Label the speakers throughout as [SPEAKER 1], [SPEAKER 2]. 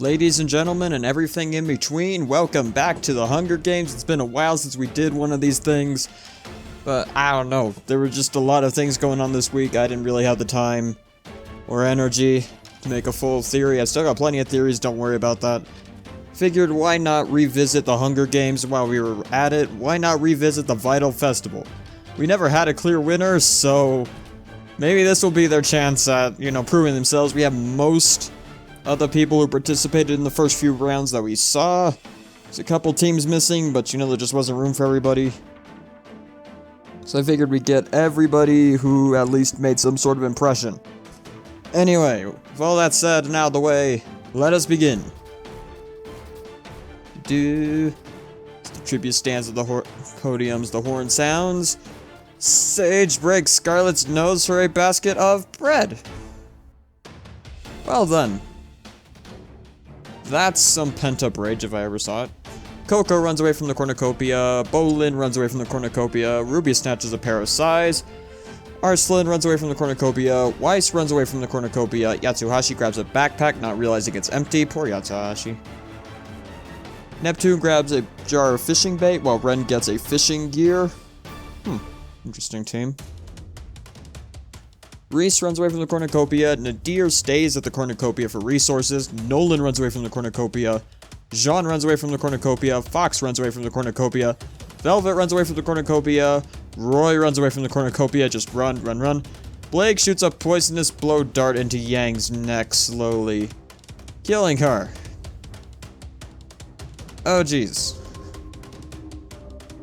[SPEAKER 1] Ladies and gentlemen, and everything in between, welcome back to the Hunger Games. It's been a while since we did one of these things, but I don't know. There were just a lot of things going on this week. I didn't really have the time or energy to make a full theory. I still got plenty of theories, don't worry about that. Figured why not revisit the Hunger Games while we were at it? Why not revisit the VYTAL Festival? We never had a clear winner, so maybe this will be their chance at, proving themselves. We have most of the people who participated in the first few rounds that we saw. There's a couple teams missing, but there just wasn't room for everybody. So I figured we'd get everybody who at least made some sort of impression. Anyway, with all that said and out of the way, let us begin. The tribute stands at the podiums, the horn sounds. Sage breaks Scarlet's nose for a basket of bread. Well then. That's some pent-up rage if I ever saw it. Coco runs away from the cornucopia. Bolin runs away from the cornucopia. Ruby snatches a pair of sais. Arslan runs away from the cornucopia. Weiss runs away from the cornucopia. Yatsuhashi grabs a backpack, not realizing it's empty. Poor Yatsuhashi. Neptune grabs a jar of fishing bait, while Ren gets a fishing gear. Interesting team. Reese runs away from the cornucopia. Nadir stays at the cornucopia for resources. Nolan runs away from the cornucopia. Jean runs away from the cornucopia. Fox runs away from the cornucopia. Velvet runs away from the cornucopia. Roy runs away from the cornucopia. Just run, run, run. Blake shoots a poisonous blow dart into Yang's neck slowly, killing her. Oh jeez.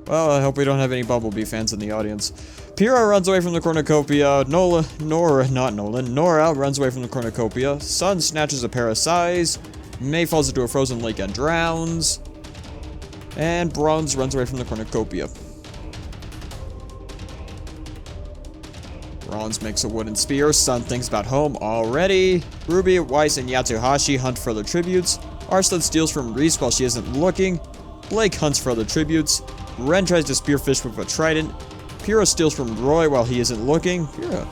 [SPEAKER 1] Well, I hope we don't have any Bumblebee fans in the audience. Pyrrha runs away from the cornucopia. Nora runs away from the cornucopia. Sun snatches a pair of sais. May falls into a frozen lake and drowns. And Bronze runs away from the cornucopia. Bronze makes a wooden spear. Sun thinks about home already. Ruby, Weiss, and Yatsuhashi hunt for other tributes. Arslan steals from Reese while she isn't looking. Blake hunts for other tributes. Ren tries to spearfish with a trident. Pyrrha steals from Roy while he isn't looking. Pyrrha.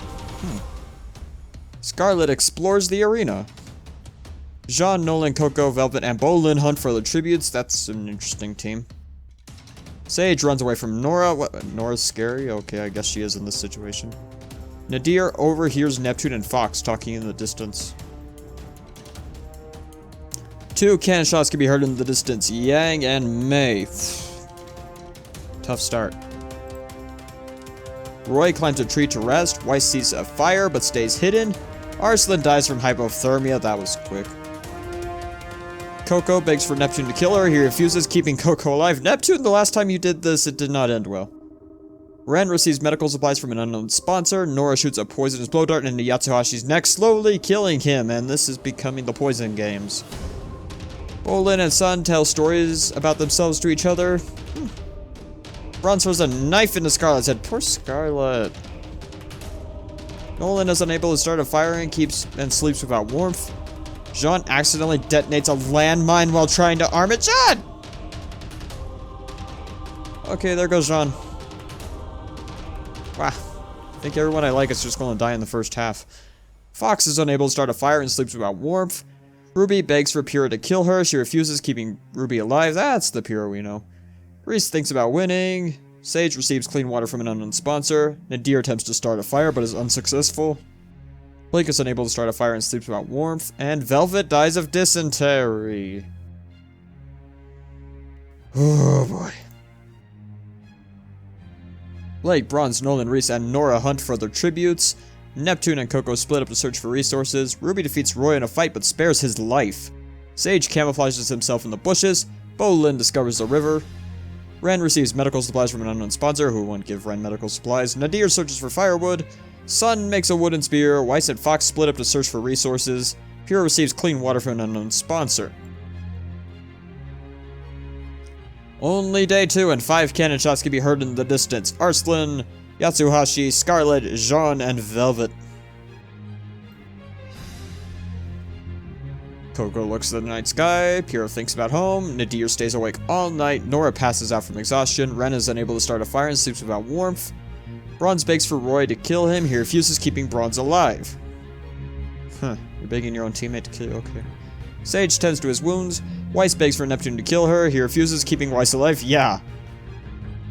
[SPEAKER 1] Scarlet explores the arena. Jean, Nolan, Coco, Velvet, and Bolin hunt for other tributes. That's an interesting team. Sage runs away from Nora. What? Nora's scary? Okay, I guess she is in this situation. Nadir overhears Neptune and Fox talking in the distance. 2 cannon shots can be heard in the distance. Yang and May. Tough start. Roy climbs a tree to rest. Weiss sees a fire but stays hidden. Arslan dies from hypothermia. That was quick. Coco begs for Neptune to kill her. He refuses, keeping Coco alive. Neptune, the last time you did this, it did not end well. Ren receives medical supplies from an unknown sponsor. Nora shoots a poisonous blow dart into Yatsuhashi's neck, slowly killing him, and this is becoming the poison games. Bolin and Sun tell stories about themselves to each other. Bronze throws a knife into Scarlet's head. Poor Scarlet. Nolan is unable to start a fire and sleeps without warmth. Jean accidentally detonates a landmine while trying to arm it. Jean! Okay, there goes Jean. Wow. I think everyone I like is just going to die in the first half. Fox is unable to start a fire and sleeps without warmth. Ruby begs for Pyrrha to kill her. She refuses, keeping Ruby alive. That's the Pyrrha we know. Reese thinks about winning. Sage receives clean water from an unknown sponsor. Nadir attempts to start a fire but is unsuccessful. Blake is unable to start a fire and sleeps without warmth. And Velvet dies of dysentery. Oh boy. Blake, Bronze, Nolan, Reese, and Nora hunt for their tributes. Neptune and Coco split up to search for resources. Ruby defeats Roy in a fight but spares his life. Sage camouflages himself in the bushes. Bolin discovers the river. Ren receives medical supplies from an unknown sponsor who won't give Ren medical supplies. Nadir searches for firewood. Sun makes a wooden spear. Weiss and Fox split up to search for resources. Pyrrha receives clean water from an unknown sponsor. Only day 2 and 5 cannon shots can be heard in the distance. Arslan, Yatsuhashi, Scarlet, Jean, and Velvet. Coco looks at the night sky. Pyrrha thinks about home. Nadir stays awake all night. Nora passes out from exhaustion. Ren is unable to start a fire and sleeps without warmth. Bronze begs for Roy to kill him. He refuses, keeping Bronze alive. You're begging your own teammate to kill you? Okay. Sage tends to his wounds. Weiss begs for Neptune to kill her. He refuses, keeping Weiss alive. Yeah,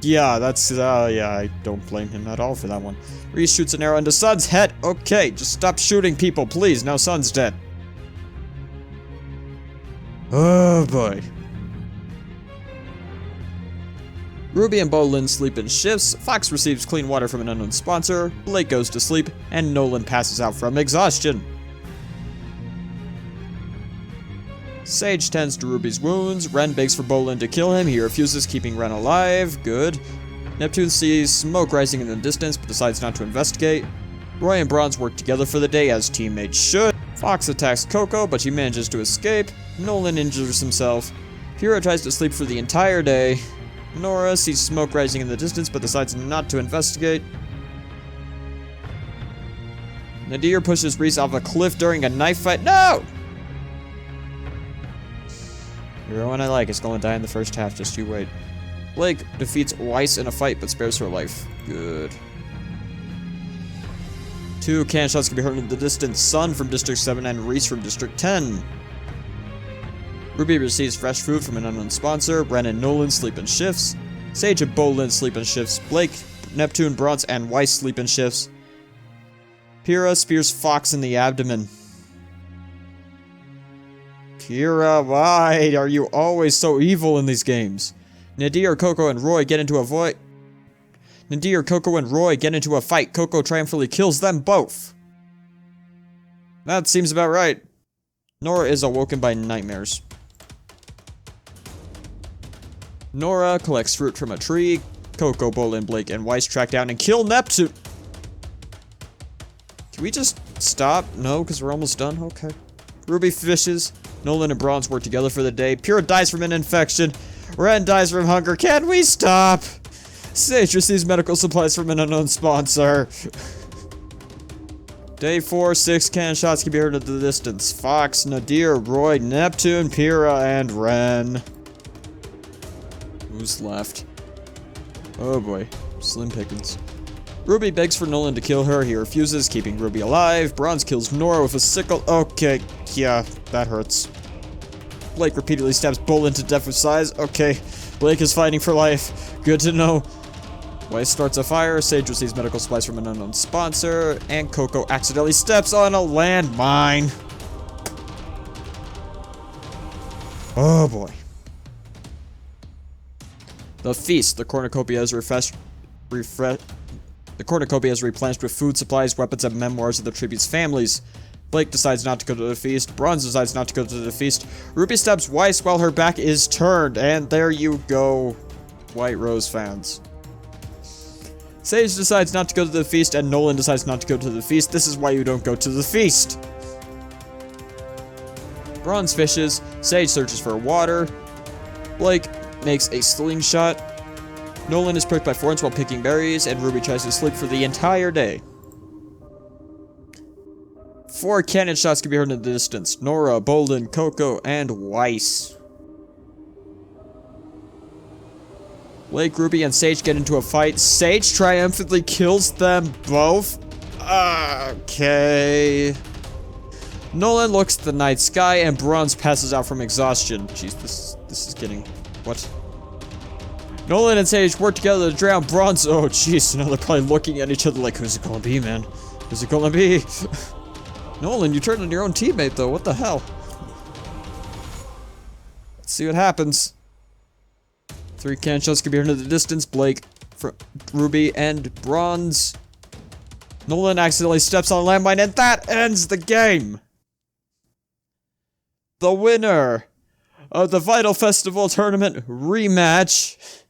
[SPEAKER 1] that's, yeah, I don't blame him at all for that one. Reese shoots an arrow into Sun's head. Okay, just stop shooting people, please. Now Sun's dead. Oh, boy. Ruby and Bolin sleep in shifts. Fox receives clean water from an unknown sponsor. Blake goes to sleep, and Nolan passes out from exhaustion. Sage tends to Ruby's wounds. Ren begs for Bolin to kill him. He refuses, keeping Ren alive. Good. Neptune sees smoke rising in the distance, but decides not to investigate. Roy and Bronze work together for the day, as teammates should. Fox attacks Coco, but she manages to escape. Nolan injures himself. Hero tries to sleep for the entire day. Nora sees smoke rising in the distance, but decides not to investigate. Nadir pushes Reese off a cliff during a knife fight. No! Everyone I like is going to die in the first half, just you wait. Blake defeats Weiss in a fight, but spares her life. Good. 2 cannon shots can be heard in the distance. Sun from District 7 and Reese from District 10. Ruby receives fresh food from an unknown sponsor. Ren and Nolan sleep in shifts. Sage and Bolin sleep in shifts. Blake, Neptune, Bronze, and Weiss sleep in shifts. Pyrrha spears Fox in the abdomen. Pyrrha, why are you always so evil in these games? Nadir, Coco, and Roy get into a fight. Coco triumphantly kills them both. That seems about right. Nora is awoken by nightmares. Nora collects fruit from a tree. Coco, Bolin, Blake, and Weiss track down and kill Neptune. Can we just stop? No, because we're almost done? Okay. Ruby fishes. Nolan and Bronze work together for the day. Pyrrha dies from an infection. Ren dies from hunger. Can we stop? Sage receives medical supplies from an unknown sponsor. Day 4, 6 cannon shots can be heard at the distance. Fox, Nadir, Roy, Neptune, Pyrrha, and Ren. Who's left? Oh boy, slim pickings. Ruby begs for Nolan to kill her. He refuses, keeping Ruby alive. Bronze kills Nora with a sickle. Okay, yeah, that hurts. Blake repeatedly stabs Bolin to death with size. Okay, Blake is fighting for life. Good to know. Weiss starts a fire. Sage receives medical supplies from an unknown sponsor. And Coco accidentally steps on a landmine. Oh boy. The feast. The cornucopia is replenished with food supplies, weapons, and memoirs of the tribute's families. Blake decides not to go to the feast. Bronze decides not to go to the feast. Ruby stabs Weiss while her back is turned. And there you go, White Rose fans. Sage decides not to go to the feast, and Nolan decides not to go to the feast. This is why you don't go to the feast. Bronze fishes. Sage searches for water. Blake makes a slingshot. Nolan is pricked by thorns while picking berries, and Ruby tries to sleep for the entire day. 4 cannon shots can be heard in the distance. Nora, Bolin, Coco, and Weiss. Blake, Ruby, and Sage get into a fight. Sage triumphantly kills them both. Okay. Nolan looks at the night sky, and Bronze passes out from exhaustion. Jeez, this is getting... What? Nolan and Sage work together to drown Bronze. Oh, jeez. Now they're probably looking at each other like, who's it gonna be, man? Who's it gonna be? Nolan, you turned on your own teammate, though. What the hell? Let's see what happens. 3 cannon shots can be heard in the distance. Blake, Ruby, and Bronze. Nolan accidentally steps on a landmine, and that ends the game! The winner of the VYTAL Festival Tournament Rematch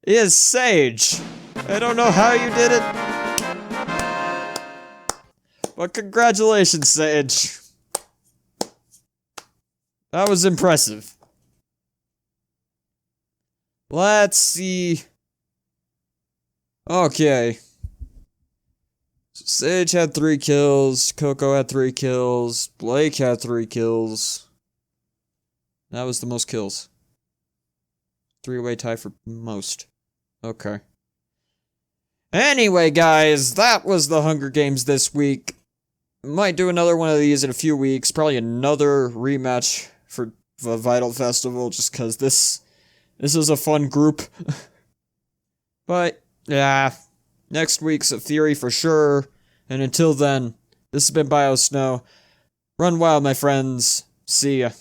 [SPEAKER 1] is Sage. I don't know how you did it, but congratulations, Sage. That was impressive. Let's see. Okay. Sage had 3 kills. Coco had 3 kills. Blake had 3 kills. That was the most kills. 3-way tie for most. Okay. Anyway, guys, that was the Hunger Games this week. Might do another one of these in a few weeks. Probably another rematch for the VYTAL Festival, just because this is a fun group. But, yeah, next week's a theory for sure. And until then, this has been Biosnow. Run wild, my friends. See ya.